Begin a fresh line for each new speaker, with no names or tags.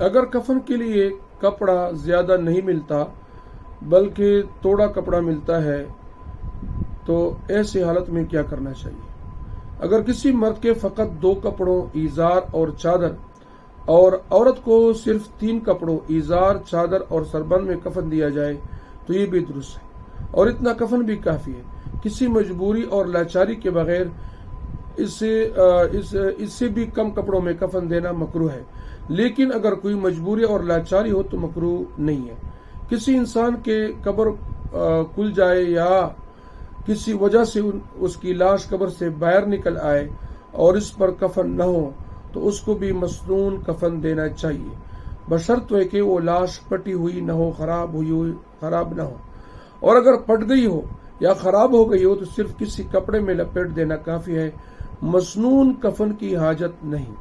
اگر کفن کے لیے کپڑا زیادہ نہیں ملتا بلکہ توڑا کپڑا ملتا ہے تو ایسی حالت میں کیا کرنا چاہیے؟ اگر کسی مرد کے فقط 2 کپڑوں ایزار اور چادر اور عورت کو صرف 3 کپڑوں ایزار، چادر اور سربند میں کفن دیا جائے تو یہ بھی درست ہے، اور اتنا کفن بھی کافی ہے۔ کسی مجبوری اور لاچاری کے بغیر اس سے بھی کم کپڑوں میں کفن دینا مکروہ ہے، لیکن اگر کوئی مجبوری اور لاچاری ہو تو مکروہ نہیں ہے۔ کسی انسان کے قبر کھل جائے یا کسی وجہ سے اس کی لاش قبر سے باہر نکل آئے اور اس پر کفن نہ ہو تو اس کو بھی مسنون کفن دینا چاہیے، بشرط ہے کہ وہ لاش پٹی ہوئی نہ ہو، خراب نہ ہو، اور اگر پٹ گئی ہو یا خراب ہو گئی ہو تو صرف کسی کپڑے میں لپیٹ دینا کافی ہے، مسنون کفن کی حاجت نہیں۔